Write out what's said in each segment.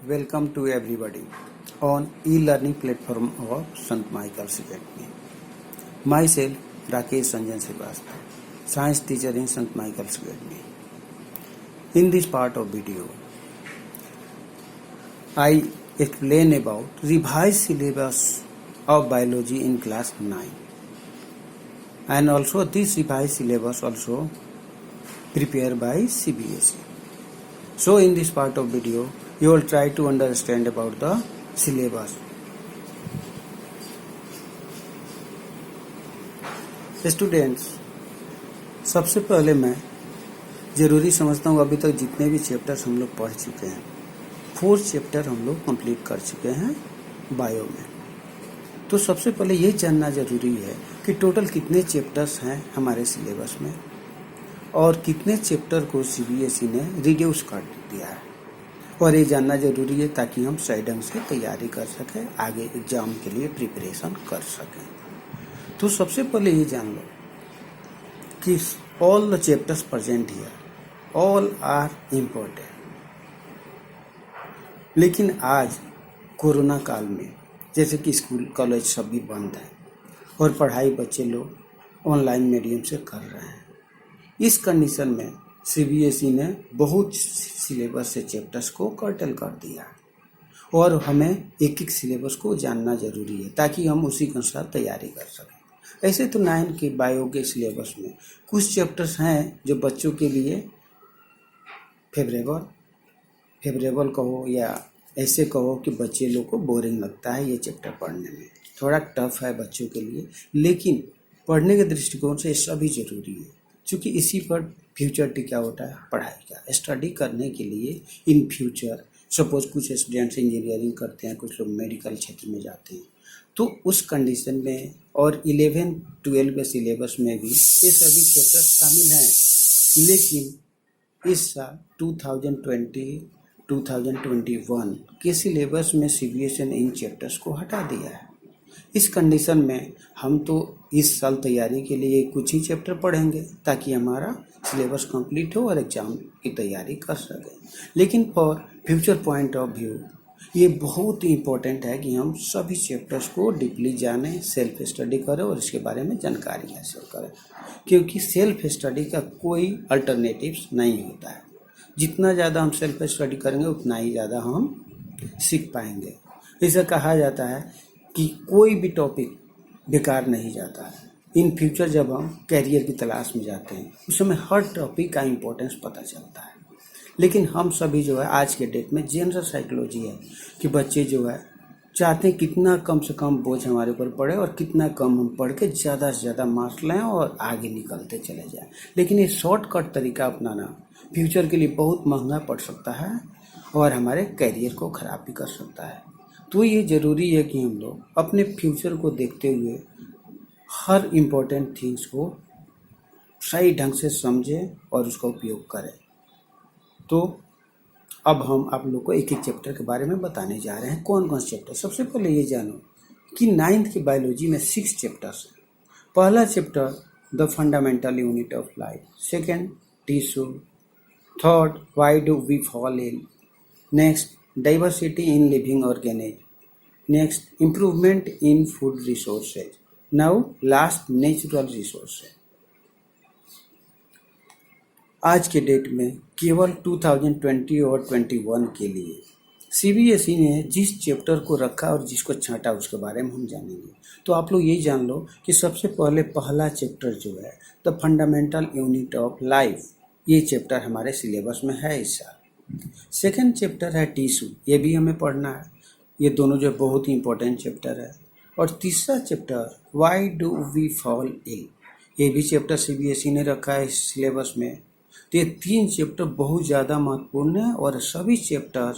Welcome to everybody on e-learning platform of St. Michael's Academy. Myself, Rakesh Sanjan Srivastava, science teacher in St. Michael's Academy. In this part of video, I explain about revised syllabus of biology in class 9. And also this revised syllabus also prepared by CBSE. So in this part of video, you will try to understand about the syllabus. Students, सबसे पहले मैं ज़रूरी समझता हूँ अभी तक जितने भी चैप्टर्स हम लोग पढ़ चुके हैं 4 चैप्टर हम लोग कंप्लीट कर चुके हैं बायो में। तो सबसे पहले ये जानना ज़रूरी है कि टोटल कितने चैप्टर्स हैं हमारे सिलेबस में और कितने चैप्टर को सीबीएसई ने रिड्यूस कर दिया है, और ये जानना ज़रूरी है ताकि हम सही ढंग से तैयारी कर सकें, आगे एग्ज़ाम के लिए प्रिपरेशन कर सकें। तो सबसे पहले ये जान लो कि all the chapters present here all are important. लेकिन आज कोरोना काल में जैसे कि स्कूल कॉलेज सभी बंद है और पढ़ाई बच्चे लोग ऑनलाइन मीडियम से कर रहे हैं, इस कंडीशन में सीबीएसई ने बहुत सिलेबस से चैप्टर्स को कर्टल कर दिया और हमें एक एक सिलेबस को जानना ज़रूरी है ताकि हम उसी के अनुसार तैयारी कर सकें। ऐसे तो 9 के बायो के सिलेबस में कुछ चैप्टर्स हैं जो बच्चों के लिए फेवरेबल कहो या ऐसे कहो कि बच्चे लोग को बोरिंग लगता है, ये चैप्टर पढ़ने में थोड़ा टफ है बच्चों के लिए, लेकिन पढ़ने के दृष्टिकोण से सभी ज़रूरी है क्योंकि इसी पर फ्यूचर टिका होता है पढ़ाई का। स्टडी करने के लिए इन फ्यूचर सपोज कुछ स्टूडेंट्स इंजीनियरिंग करते हैं, कुछ लोग मेडिकल क्षेत्र में जाते हैं, तो उस कंडीशन में और 11-12 के सिलेबस में भी ये सभी चैप्टर शामिल हैं। लेकिन इस साल 2020-2021 के सिलेबस में सीबीएसई ने इन चैप्टर्स को हटा दिया है। इस कंडीशन में हम तो इस साल तैयारी के लिए कुछ ही चैप्टर पढ़ेंगे ताकि हमारा सिलेबस कंप्लीट हो और एग्ज़ाम की तैयारी कर सकें। लेकिन for future point of view ये बहुत ही इम्पोर्टेंट है कि हम सभी चैप्टर्स को डीपली जानें, सेल्फ स्टडी करें और इसके बारे में जानकारी हासिल करें, क्योंकि सेल्फ स्टडी का कोई अल्टरनेटिव्स नहीं होता है। जितना ज़्यादा हम सेल्फ स्टडी करेंगे उतना ही ज़्यादा हम सीख पाएंगे। इसे कहा जाता है कि कोई भी टॉपिक बेकार नहीं जाता है। इन फ्यूचर जब हम कैरियर की तलाश में जाते हैं उस समय हर टॉपिक का इम्पोर्टेंस पता चलता है। लेकिन हम सभी जो है आज के डेट में जनरल साइकोलॉजी है कि बच्चे जो है चाहते हैं कितना कम से कम बोझ हमारे ऊपर पड़े और कितना कम हम पढ़ के ज़्यादा से ज़्यादा मार्क्स लें और आगे निकलते चले जाएं। लेकिन ये शॉर्टकट तरीका अपनाना फ्यूचर के लिए बहुत महंगा पड़ सकता है और हमारे कैरियर को ख़राब भी कर सकता है। तो ये ज़रूरी है कि हम लोग अपने फ्यूचर को देखते हुए हर इम्पोर्टेंट थिंग्स को सही ढंग से समझें और उसका उपयोग करें। तो अब हम आप लोग को एक एक चैप्टर के बारे में बताने जा रहे हैं। कौन कौन से चैप्टर? सबसे पहले ये जानो कि 9th की बायोलॉजी में 6 चैप्टर्स हैं। पहला chapter the fundamental unit of life, second tissue, third why do we fall ill, next diversity in living organism, next improvement in food resources, now last natural resources. आज के date में केवल 2020 और 21 के लिए सीबीएसई ने जिस चैप्टर को रखा और जिसको छांटा उसके बारे में हम जानेंगे। तो आप लोग यही जान लो कि सबसे पहले पहला चैप्टर जो है the fundamental unit of life, ये चैप्टर हमारे सिलेबस में है इस साल। सेकेंड चैप्टर है टिश्यू, ये भी हमें पढ़ना है। ये दोनों जो बहुत ही इंपॉर्टेंट चैप्टर है। और तीसरा chapter why do we fall ill, ये भी चैप्टर सीबीएसई ने रखा है इस सिलेबस में। तो ये 3 चैप्टर बहुत ज़्यादा महत्वपूर्ण है और सभी चैप्टर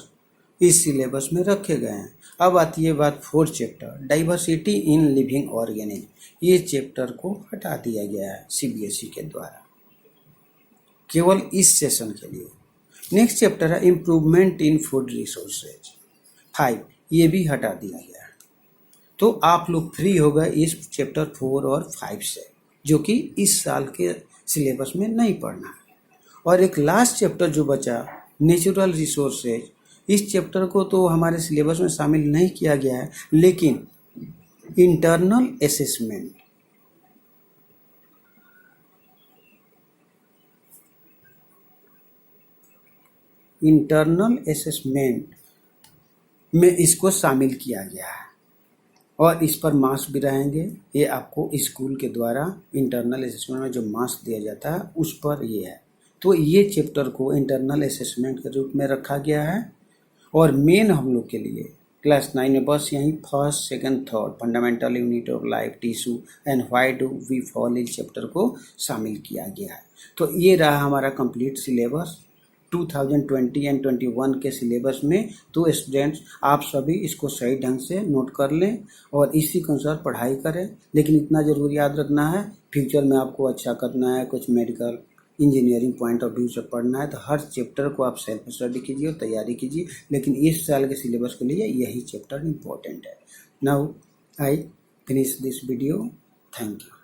इस सिलेबस में रखे गए हैं। अब आती है बात 4th chapter diversity in living organism, ये चैप्टर को हटा दिया गया है सीबीएसई के द्वारा केवल इस सेशन के लिए। नेक्स्ट चैप्टर है इम्प्रूवमेंट इन फूड रिसोर्सेज 5, ये भी हटा दिया गया है। तो आप लोग फ्री हो गए इस चैप्टर 4 और 5 से, जो कि इस साल के सिलेबस में नहीं पढ़ना है। और एक लास्ट चैप्टर जो बचा नेचुरल रिसोर्सेज, इस चैप्टर को तो हमारे सिलेबस में शामिल नहीं किया गया है, लेकिन इंटरनल असेसमेंट में इसको शामिल किया गया है और इस पर मार्क्स भी रहेंगे। ये आपको स्कूल के द्वारा इंटरनल असेसमेंट में जो मार्क्स दिया जाता है उस पर ये है। तो ये चैप्टर को इंटरनल असेसमेंट के रूप में रखा गया है और मेन हम लोग के लिए क्लास 9 में बस यहीं first second third fundamental unit of life tissue and why do we fall इस चैप्टर को शामिल किया गया है। तो ये रहा हमारा कंप्लीट सिलेबस 2020 एंड 21 के सिलेबस में। तो स्टूडेंट्स आप सभी इसको सही ढंग से नोट कर लें और इसी के अनुसार पढ़ाई करें। लेकिन इतना ज़रूर याद रखना है, फ्यूचर में आपको अच्छा करना है, कुछ medical engineering point of view से पढ़ना है, तो हर चैप्टर को आप सेल्फ स्टडी कीजिए और तैयारी कीजिए। लेकिन इस साल के सिलेबस के लिए यही चैप्टर इम्पोर्टेंट है। Now I finish this video. Thank you.